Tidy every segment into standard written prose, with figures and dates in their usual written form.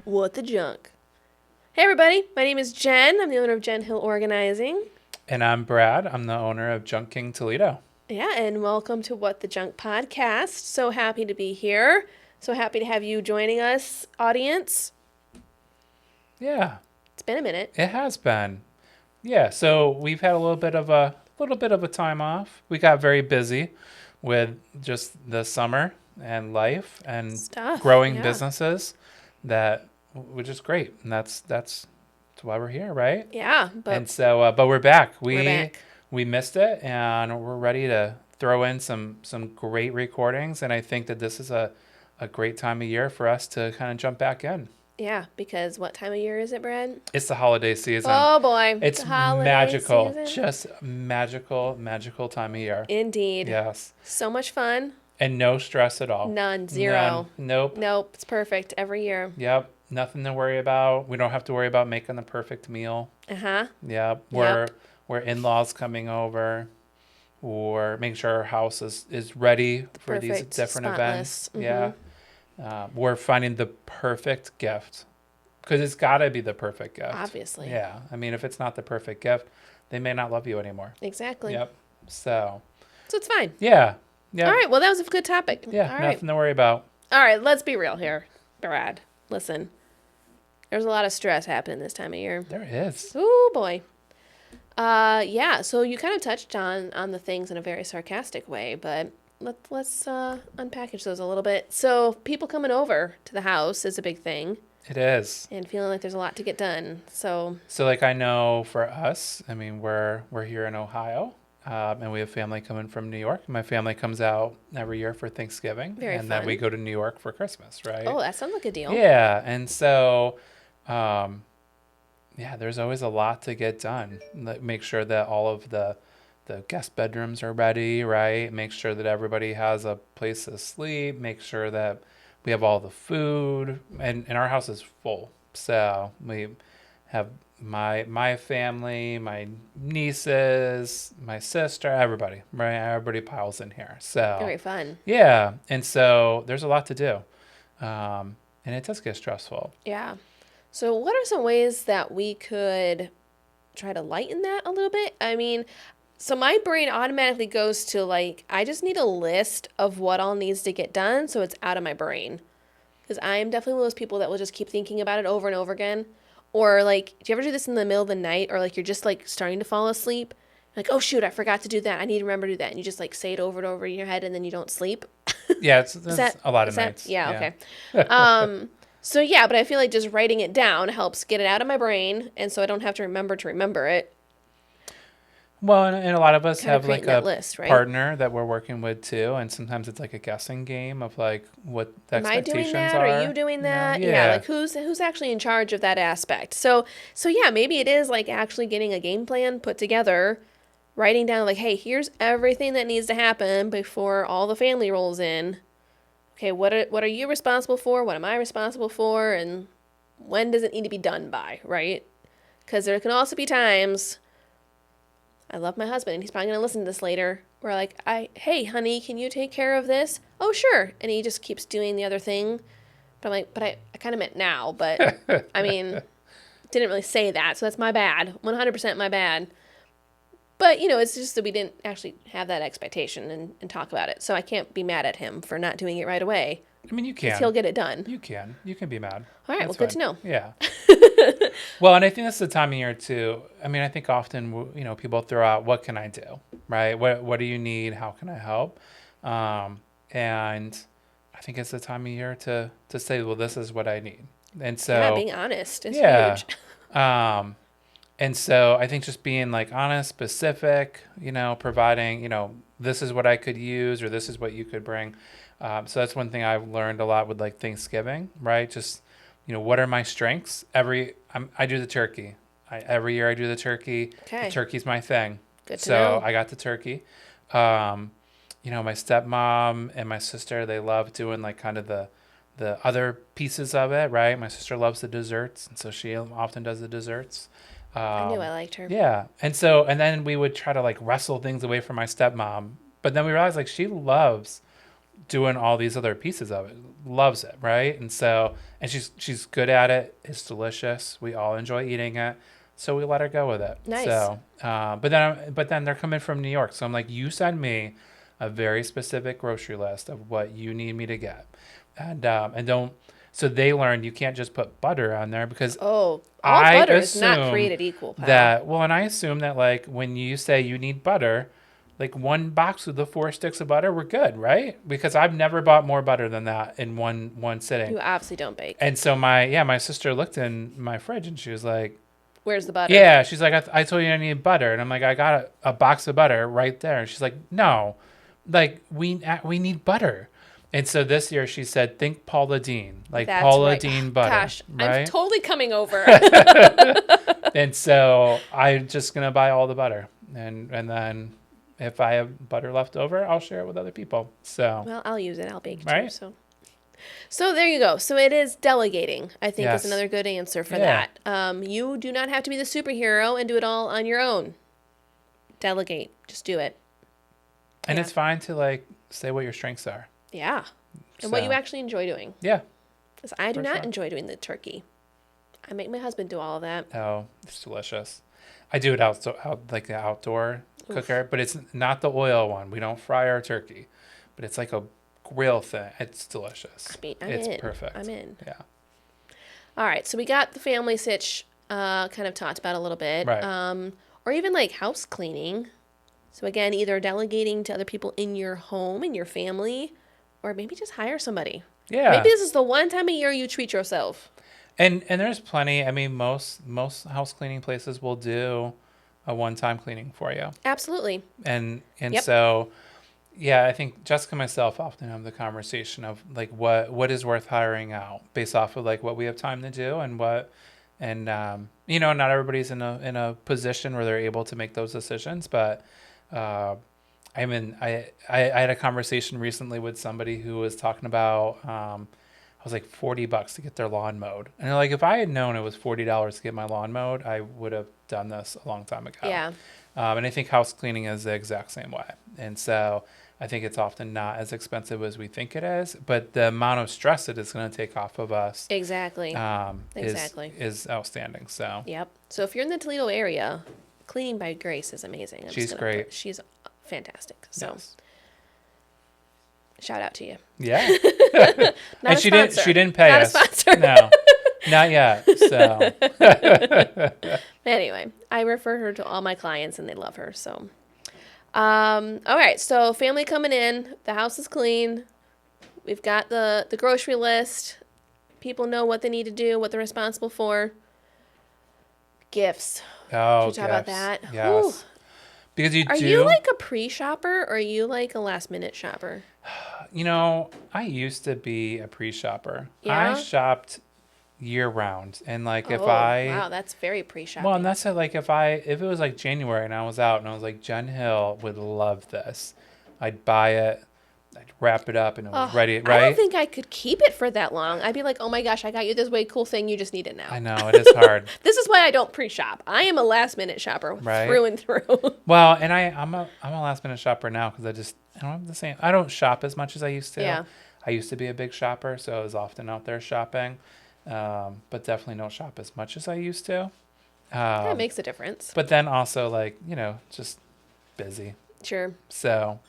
What the junk? Hey everybody, my name is Jen. I'm the owner of Jen Hill Organizing. And I'm Brad. I'm the owner of Junk King Toledo. Yeah, and welcome to What the Junk podcast. So happy to be here. So happy to have you joining us, audience. Yeah, It's been a minute. it has been. Yeah, so we've had a little bit of a time off. We got very busy with just the summer and life and Stuff, growing yeah. businesses that which is great. And that's why we're here, right? Yeah, And but so but we're back. we're We back. we missed it and we're ready to throw in some great recordings, and I think that this is a great time of year for us to kind of jump back in. Yeah, because what time of year is it, Brad? It's the holiday season. Oh boy, the It's holiday magical. season. Just magical, magical time of year. Indeed. Yes. So much fun. And no stress at all. None, None. zero. Nope. Nope, it's perfect every year. Yep. Nothing to worry about. We don't have to worry about making the perfect meal. Uh-huh. Yep. Yep. We're in-laws coming over, or making sure our house is ready for these Perfect, different events. spotless. Yeah. We're finding the perfect gift, because it's got to be the perfect gift. Obviously. Yeah. I mean, if it's not the perfect gift, they may not love you anymore. Exactly. Yep. So, So it's fine. yeah. All Yeah. right. Well, that was a good topic. Yeah. All right. Nothing to worry about. All right. Let's be real here, Brad. Listen, there's a lot of stress happening this time of year. There is. Oh boy. Yeah. So you kind of touched on the things in a very sarcastic way, but let's unpackage those a little bit. So people coming over to the house is a big thing, It is. and feeling like there's a lot to get done. So So, like, I know for us, I mean, we're here in Ohio, and we have family coming from New York. My family comes out every year for Thanksgiving, very and then we fun. go to New York for Christmas, right? Oh, that sounds like a deal. Yeah. And so, um, yeah, there's always a lot to get done. Make sure that all of the guest bedrooms are ready, right? Make sure that everybody has a place to sleep. Make sure that we have all the food, and our house is full. So we have my family, my nieces, my sister, everybody, right? Everybody piles in here. So Very fun. yeah, and so there's a lot to do, and it does get stressful. Yeah. So, what are some ways that we could try to lighten that a little bit? I mean, so my brain automatically goes to like, I just need a list of what all needs to get done so it's out of my brain. Because I am definitely one of those people that will just keep thinking about it over and over again. Or like, do you ever do this in the middle of the night or like you're just like starting to fall asleep? Like, oh shoot, I forgot to do that. I need to remember to do that. And you just like say it over and over in your head and then you don't sleep. Yeah, Is that's that a lot is of that nights. yeah, Yeah. okay. So yeah, but I feel like just writing it down helps get it out of my brain and so I don't have to remember it. Well, and a lot of us Kind of have like creating that a list, right? partner that we're working with too, and sometimes it's like a guessing game of like what the Am I doing expectations that? Are you are. doing You know? that? Yeah, Yeah. like who's actually in charge of that aspect? So yeah, maybe it is like actually getting a game plan put together, writing down like, hey, here's everything that needs to happen before all the family rolls in. Okay, what are you responsible for? What am I responsible for? And when does it need to be done by, right? Because there can also be times, I love my husband, and he's probably going to listen to this later, where like, hey, honey, can you take care of this? Oh, sure. And he just keeps doing the other thing. But I'm like, but I kind of meant now, but I mean, didn't really say that, so that's my bad. 100% my bad. But, it's just that we didn't actually have that expectation and talk about it. So I can't be mad at him for not doing it right away, I mean, you because he'll can. get it done. You can be mad. All right, well, That's good to fine. know. Yeah. Well, and I think that's the time of year too. I mean, I think often people throw out, "What can I do?" Right? What do you need? How can I help? And I think it's the time of year to say, "Well, this is what I need." And Yeah, so being honest is yeah. huge. Um, and so I think just being like honest, specific, providing, this is what I could use or this is what you could bring. So that's one thing I've learned a lot with like Thanksgiving, right? Just, what are my strengths? I do the turkey. Every year I do the turkey. The Okay, turkey's my thing. good to So know. I got the turkey. Um, my stepmom and my sister, they love doing like kind of the other pieces of it, right? My sister loves the desserts, and so she often does the desserts. I knew Um, I liked her. yeah, and then we would try to like wrestle things away from my stepmom, but then we realized like she loves doing all these other pieces of it. Loves it, right? And so, and she's good at it. It's delicious. We all enjoy eating it. So we let her go with it. Nice. So, but then they're coming from New York. So I'm like, you send me a very specific grocery list of what you need me to get, and don't. So they learned you can't just put butter on there because Oh, all I butter is not assume created equal, pal. that well, and I assume that like when you say you need butter, like one box with the 4 sticks of butter, we're good, right? Because I've never bought more butter than that in one sitting. You obviously don't bake. And so my sister looked in my fridge and she was like, Where's the butter? yeah, she's like, I told you I need butter, and I'm like, I got a box of butter right there. And she's like, no, like we need butter. And so this year she said, think Paula Deen, like That's Paula right. Deen butter. Gosh, right? I'm totally coming over. And so I'm just gonna buy all the butter, and then if I have butter left over, I'll share it with other people. So Well, I'll use it. I'll bake too. Right? So there you go. So it is delegating, I think, Yes. is another good answer for Yeah. that. You do not have to be the superhero and do it all on your own. Delegate. Just do it. and Yeah. it's fine to like say what your strengths are. Yeah. And what So, you actually enjoy doing. yeah. Because I do For not sure. enjoy doing the turkey. I make my husband do all of that. Oh, it's delicious. I do it out like the outdoor cooker, but it's not the oil one. We don't fry our turkey, but it's like a grill thing. It's delicious. I mean, I'm it's in. perfect. I'm in. Yeah. All right. So we got the family sitch kind of talked about a little bit. Right. Or even like house cleaning. So again, either delegating to other people in your home, in your family, or maybe just hire somebody. Yeah. Maybe this is the one time a year you treat yourself. And there's plenty. I mean, most house cleaning places will do a one-time cleaning for you. Absolutely. And Yep. so, yeah, I think Jessica and myself often have the conversation of like what is worth hiring out based off of like what we have time to do and you know, not everybody's in a position where they're able to make those decisions, but I mean, I had a conversation recently with somebody who was talking about I was like $40 to get their lawn mowed, and they're like, if I had known it was $40 to get my lawn mowed, I would have done this a long time ago. Yeah. And I think house cleaning is the exact same way, and so I think it's often not as expensive as we think it is, but the amount of stress it is going to take off of us Exactly. Exactly. is outstanding. So Yep. So if you're in the Toledo area, Cleaning by Grace is amazing. She's great. She's fantastic. So yes. shout out to you. Yeah. Not And a she sponsor. didn't pay Not us. a sponsor. No. Not yet. So Anyway, I refer her to all my clients and they love her. So, all right. So family coming in, the house is clean. We've got the grocery list. People know what they need to do, what they're responsible for. Gifts. oh, Can you talk about gifts. that? Yes. Whew. Because you Are do you like a pre-shopper or are you like a last-minute shopper? you know, I used to be a pre-shopper. Yeah? I shopped year round, and like if Oh, I wow, that's very pre-shopping. well, and that's it, like if it was like January and I was out and I was like, Jen Hill would love this, I'd buy it, I'd wrap it up, and it was ready. I Right? don't think I could keep it for that long. I'd be like, oh my gosh, I got you this way cool thing. You just need it now. I know it is hard. This is why I don't pre-shop. I am a last-minute shopper Right. through and through. Well, and I'm a last minute shopper now because I don't have the same. I don't shop as much as I used to. Yeah. I used to be a big shopper, so I was often out there shopping, but definitely don't shop as much as I used to. That makes a difference. But then also like just busy. Sure. So,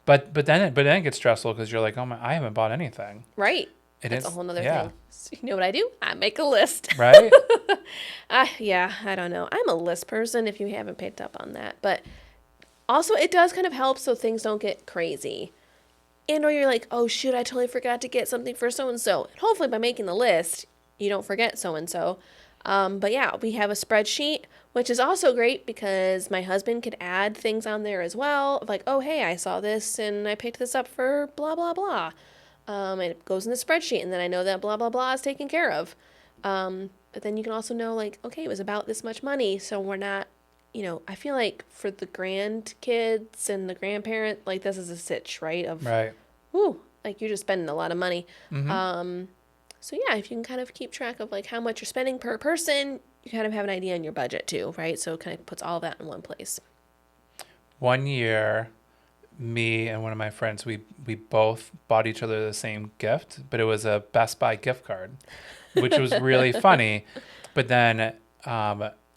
but then it gets stressful because you're like, oh my, I haven't bought anything. Right. It That's is a whole nother yeah. thing. So you know what I do? I make a list. Right. Yeah, I don't know. I'm a list person if you haven't picked up on that. But also it does kind of help so things don't get crazy. And or you're like, oh shoot, I totally forgot to get something for so-and-so. And hopefully by making the list, you don't forget so-and-so. But yeah, we have a spreadsheet, which is also great because my husband could add things on there as well. Like, oh, hey, I saw this and I picked this up for blah, blah, blah. And it goes in the spreadsheet and then I know that blah, blah, blah is taken care of. But then you can also know like, okay, it was about this much money. So we're not, I feel like for the grandkids and the grandparent, like this is a sitch, right? Right. Ooh, like you're just spending a lot of money. Mm-hmm. So yeah, if you can kind of keep track of like how much you're spending per person, you kind of have an idea on your budget too, right? So it kind of puts all of that in one place. One year, me and one of my friends, we both bought each other the same gift, but it was a Best Buy gift card, which was really funny. But then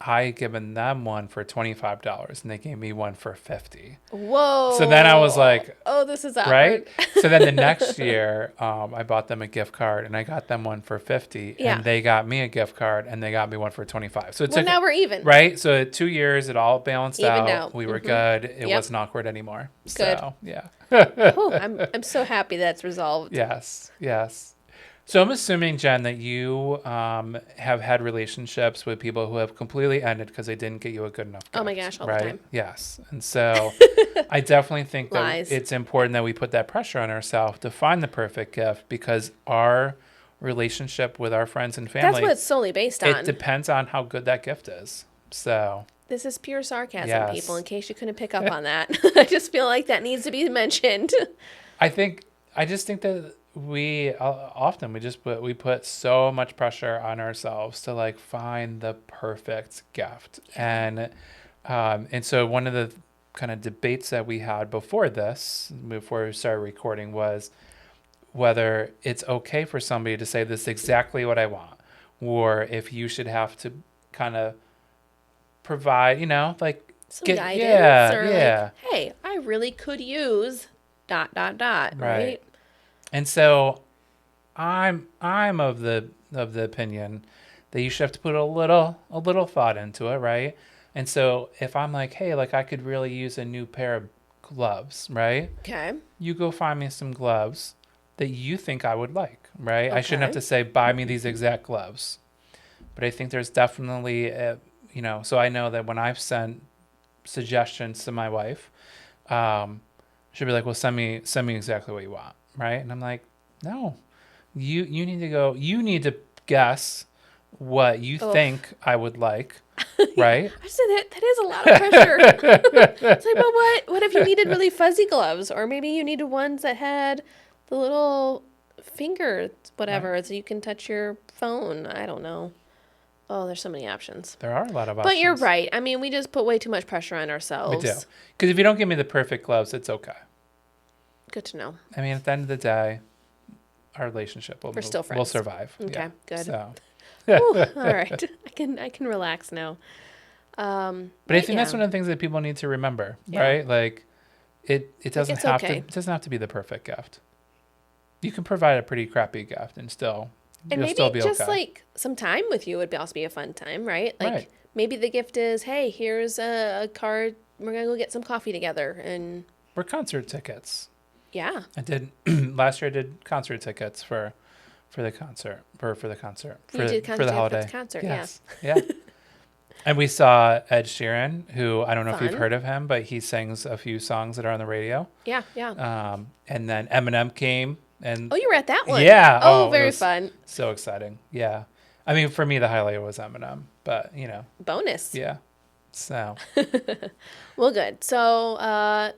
I had given them one for $25 and they gave me one for 50. Whoa. So then I was like, oh, this is awkward. right? So then the next year, I bought them a gift card and I got them one for 50 Yeah. and they got me a gift card and they got me one for 25. So it Well, took, now we're even. right? So at 2 years, it all balanced Evened out. out. We were good. It Yep. wasn't awkward anymore. Good. So, yeah. Oh, I'm so happy that's resolved. Yes. Yes. So I'm assuming, Jen, that you have had relationships with people who have completely ended because they didn't get you a good enough gift. Oh my gosh, all the right? time. Yes. And so I definitely think that Lies. it's important that we put that pressure on ourselves to find the perfect gift because our relationship with our friends and family, That's what it's solely based on. it depends on how good that gift is. So This is pure sarcasm, Yes. people, in case you couldn't pick up on that. I just feel like that needs to be mentioned. I just think that we often we put so much pressure on ourselves to like find the perfect gift, and so one of the kind of debates that we had before we started recording was whether it's okay for somebody to say this is exactly what I want, or if you should have to kind of provide, like Some guidance or yeah. like, hey, I really could use ... right? And so I'm of the opinion that you should have to put a little thought into it, right? And so if I'm like, hey, like I could really use a new pair of gloves, right? Okay. You go find me some gloves that you think I would like, right? I shouldn't have Okay. to say buy me these exact gloves. But I think there's definitely so I know that when I've sent suggestions to my wife, she'll be like, well, send me exactly what you want, right? And I'm like, no, you need to guess what you think I would like, right? I said that is a lot of pressure. It's like, but what if you needed really fuzzy gloves, or maybe you needed ones that had the little finger whatever, so you can touch your phone. I don't know. Oh, there's so many options. There are a lot of options. But you're right. I mean, we just put way too much pressure on We ourselves. do. Because if you don't give me the perfect gloves, it's okay. Good to know. I mean, at the end of the day, our relationship will still friends. will survive. Okay, Yeah. good. So. Ooh, all right. I can relax now. But I think that's one of the things that people need to remember, right? Like it doesn't it's have okay. to be the perfect gift. You can provide a pretty crappy gift and still And you'll maybe still be just okay. like some time with you would also be a fun time, right? Like Right. maybe the gift is, hey, here's a card. We're gonna go get some coffee together, and Or concert tickets. yeah. I did last year. I did concert tickets for the concert for the concert You did concert for the tickets holiday. for the concert, yes. Yeah. And we saw Ed Sheeran, who I don't know if you've Fun. heard of him, but he sings a few songs that are on the radio. Yeah, yeah. And then Eminem came and Oh, you were at that one. Yeah. Oh, it very was fun. So exciting. Yeah. I mean, for me, the highlight was Eminem, but Bonus. yeah. So Well, good. So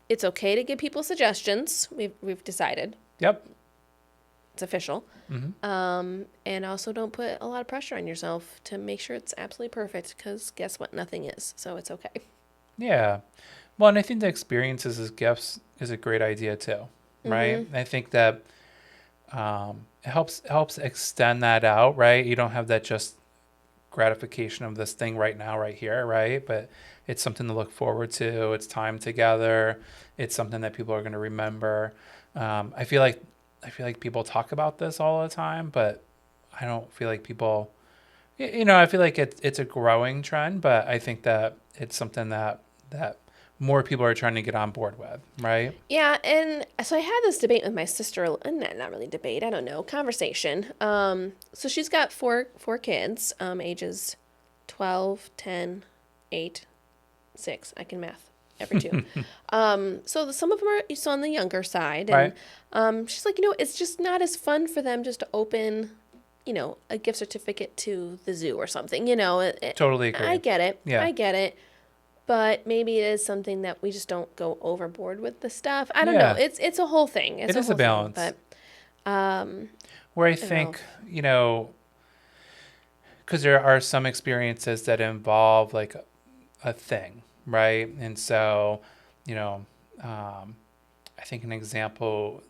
it's okay to give people suggestions. We've decided. yep. It's official. Mm-hmm. And also don't put a lot of pressure on yourself to make sure it's absolutely perfect, because guess what? Nothing is. So it's okay. Yeah. Well, and I think the experiences as gifts is a great idea too, right? Mm-hmm. I think that it helps extend that out, right? You don't have that just gratification of this thing right now, right here, right? But it's something to look forward to. It's time together. It's something that people are going to remember. I feel like people talk about this all the time, but I don't feel like people, I feel like it's a growing trend, but I think that it's something that more people are trying to get on board with, right? Yeah, and so I had this debate with my sister, not really debate, I don't know, conversation. So she's got four kids, ages 12, 10, 8, 6. I can math every two. So some of them are still on the younger side, and she's like, it's just not as fun for them just to open, a gift certificate to the zoo or something. Totally agree. I get it. Yeah. I get it. But maybe it is something that we just don't go overboard with the stuff. I don't know. It's a whole thing. It is a balance. Thing, but where I think, because there are some experiences that involve like a thing, right? And so, I think an example,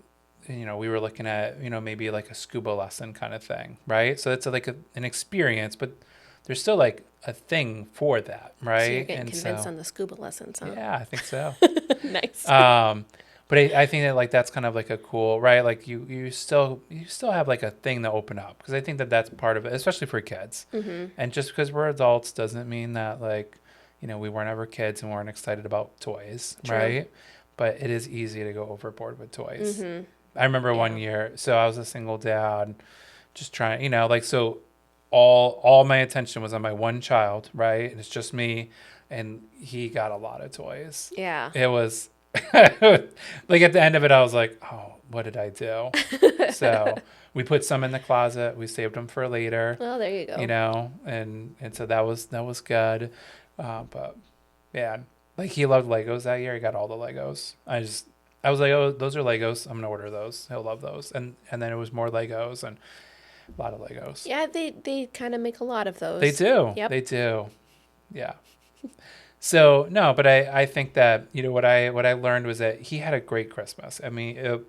we were looking at, maybe like a scuba lesson kind of thing, right? So it's like an experience, but there's still like a thing for that, So you're right? getting And convinced so, on the scuba lessons, huh? yeah, I think so. Nice. Um, but I think that like that's kind of like a cool, right? Like you still have like a thing to open up because I think that that's part of it, especially for kids. Mm-hmm. And just because we're adults doesn't mean that like, we weren't ever kids and weren't excited about toys, True. right? But it is easy to go overboard with toys. Mm-hmm. I remember one Yeah. year, so I was a single dad, just trying, like so all my attention was on my one child, right? And it's just me, and he got a lot of toys. Yeah. It was like at the end of it, I was like, oh, what did I do? So we put some in the closet. We saved them for later, Well, there you go. and so that was good. But yeah, like he loved Legos that year. He got all the Legos. I was like, oh, those are Legos. I'm gonna order those. He'll love those. And then it was more Legos and a lot of Legos. Yeah, they kind of make a lot of They those. do. Yep. They do. Yeah. So no, but I think that what I learned was that he had a great Christmas. I mean,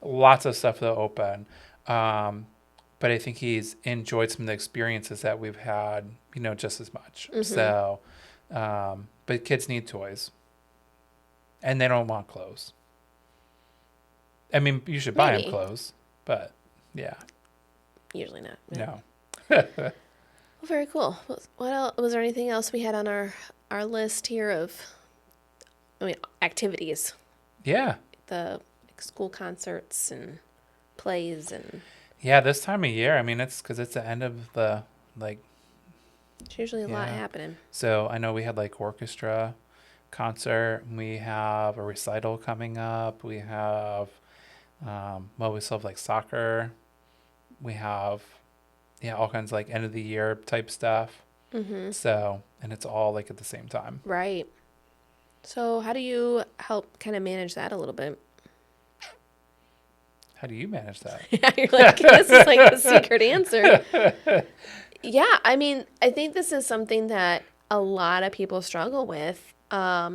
lots of stuff to open, but I think he's enjoyed some of the experiences that we've had, just as much. Mm-hmm. So, but kids need toys, and they don't want clothes. I mean, you should buy them Maybe. clothes, but yeah, Usually not. Yeah. no. Well, very cool. What else? Was there anything else we had on our list here of, I mean, activities? Yeah, The like, school concerts and plays and yeah. This time of year, I mean, it's because it's the end of the like. there's usually a lot Yeah. happening. So I know we had like orchestra concert. We have a recital coming up. We have, we still have like soccer. We have, yeah, all kinds of like end of the year type stuff. Mm-hmm. So, and it's all like at the same time. Right. So how do you help kind of manage that a little bit? How do you manage that? Yeah, you're like, this is like the secret answer. Yeah, I mean, I think this is something that a lot of people struggle with. I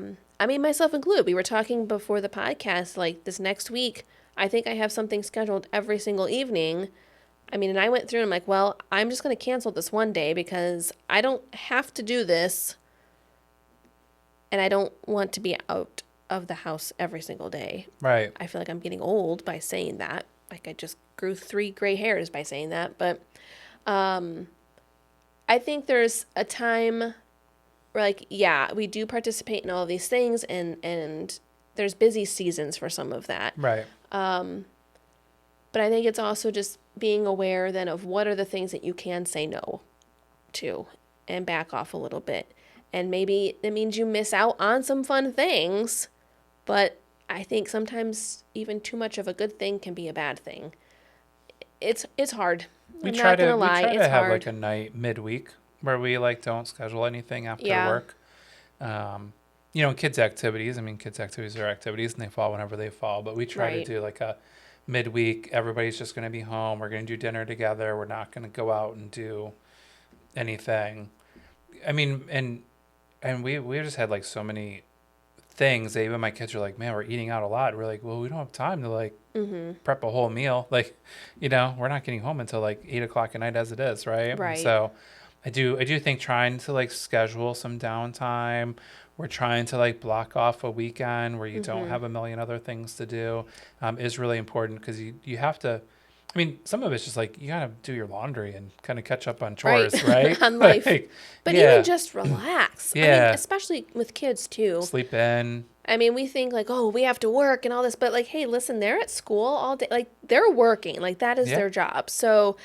mean, myself included. We were talking before the podcast, like this next week, I think I have something scheduled every single evening. I mean, and I went through and I'm like, well, I'm just going to cancel this one day because I don't have to do this and I don't want to be out of the house every single day. Right. I feel like I'm getting old by saying that. Like I just grew 3 gray hairs by saying that, but I think there's a time where like, yeah, we do participate in all of these things and there's busy seasons for some of that. Right. But I think it's also just being aware then of what are the things that you can say no to and back off a little bit. And maybe it means you miss out on some fun things, but I think sometimes even too much of a good thing can be a bad thing. It's hard. We I'm try not to gonna we lie, try it's to have hard. like a night midweek where we like don't schedule anything after Yeah. work. Kids activities. I mean, kids activities are activities and they fall whenever they fall. But we try Right. to do like a midweek. Everybody's just going to be home. We're going to do dinner together. We're not going to go out and do anything. I mean, and we just had like so many things that even my kids are like, man, we're eating out a lot. We're like, well, we don't have time to like prep a whole meal. Like, we're not getting home until like 8 o'clock at night as it is, right? And Right. so I do think trying to like schedule some downtime. We're trying to like block off a weekend where you don't have a million other things to do, is really important because you have to. I mean, some of it's just like you gotta do your laundry and kind of catch up on chores, right? On life. Like, But yeah, even just relax. I mean, Yeah. especially with kids too. sleep in. I mean, we think like, oh, we have to work and all this, but like, hey, listen, they're at school all day. Like, they're working. Like, that is Yeah. their job. So,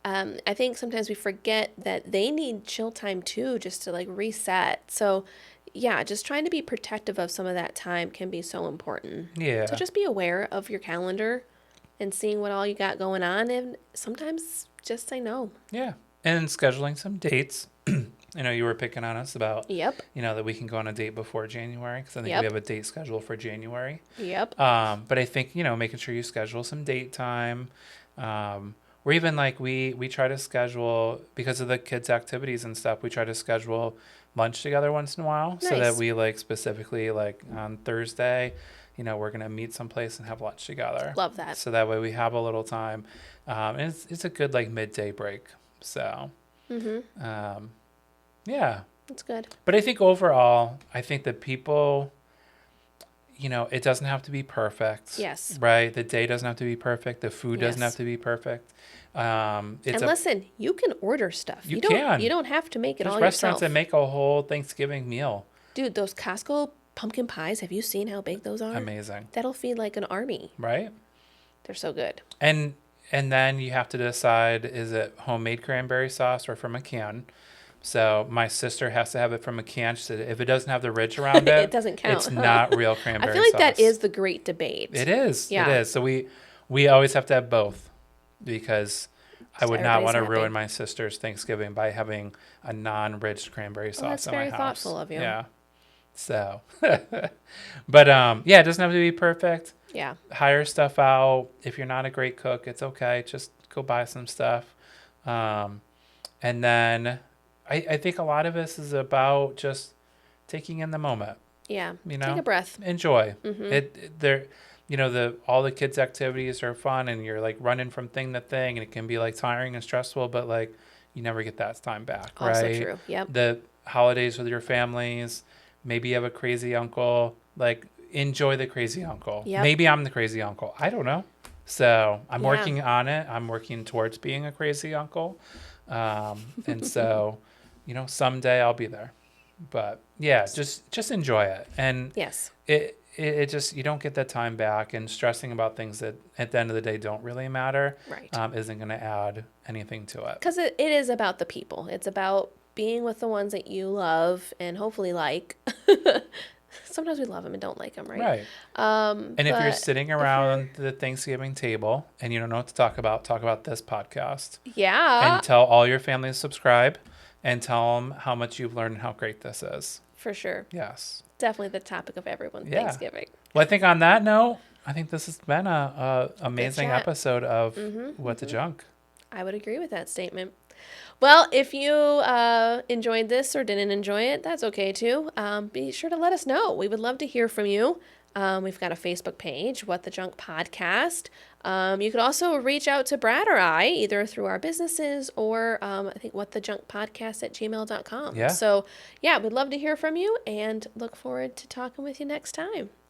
I think sometimes we forget that they need chill time too, just to like reset. So, yeah, just trying to be protective of some of that time can be so important. Yeah. So just be aware of your calendar and seeing what all you got going on, and sometimes just say no. Yeah. And scheduling some dates. I know you were picking on us about, Yep. that we can go on a date before January because I think Yep. we have a date scheduled for January. Yep. But I think, making sure you schedule some date time. Or even like we try to schedule, because of the kids' activities and stuff, we try to schedule lunch together once in a while so that Nice. we like specifically like on Thursday we're going to meet someplace and have lunch together. Love that. So that way we have a little time. And it's a good like midday break. So, yeah. That's good. But I think overall, I think that people, it doesn't have to be perfect. Yes. Right? The day doesn't have to be perfect. The food doesn't Yes. have to be perfect. And listen, you can order stuff. You can. You don't have to make it There's all restaurants yourself. that make a whole Thanksgiving meal. Dude, those Costco pumpkin pies, have you seen how big those are? Amazing. That'll feed like an army. Right? They're so good. And then you have to decide, is it homemade cranberry sauce or from a can? So my sister has to have it from a can. She said if it doesn't have the ridge around it, It doesn't count. It's not real cranberry I feel like sauce. that is the great debate. It is. Yeah. It is. So we always have to have both because I would not want to everybody's ruin my sister's Thanksgiving by having a non-ridged cranberry sauce that's in my very house. thoughtful of you. Yeah. So, but yeah, it doesn't have to be perfect. Yeah. Hire stuff out. If you're not a great cook, it's okay. Just go buy some stuff. And then I think a lot of this is about just taking in the moment. Yeah. Take a breath. Enjoy. Mm-hmm. All the kids' activities are fun, and you're like running from thing to thing, and it can be like tiring and stressful, but like you never get that time back, Also right? true. Yep. The holidays with your families. Maybe you have a crazy uncle. Like enjoy the crazy uncle. Yep. Maybe I'm the crazy uncle. I don't know. So I'm Yeah. working on it. I'm working towards being a crazy uncle. And so, someday I'll be there. But yeah, just enjoy it. And Yes. it just, you don't get that time back, and stressing about things that at the end of the day don't really matter. Right. Isn't going to add anything to it. Because it is about the people. It's about being with the ones that you love and hopefully like. Sometimes we love them and don't like them, right? Right. And if you're sitting around the Thanksgiving table and you don't know what to talk about this podcast. Yeah. And tell all your family to subscribe and tell them how much you've learned and how great this is. For sure. Yes. Definitely the topic of everyone's Yeah. Thanksgiving. Well, I think on that note, I think this has been a amazing chat. episode of What the Junk. I would agree with that statement. Well, if you enjoyed this or didn't enjoy it, that's okay too. Be sure to let us know. We would love to hear from you. We've got a Facebook page, What the Junk Podcast. You could also reach out to Brad or I, either through our businesses or I think whatthejunkpodcast@gmail.com. Yeah. So, yeah, we'd love to hear from you and look forward to talking with you next time.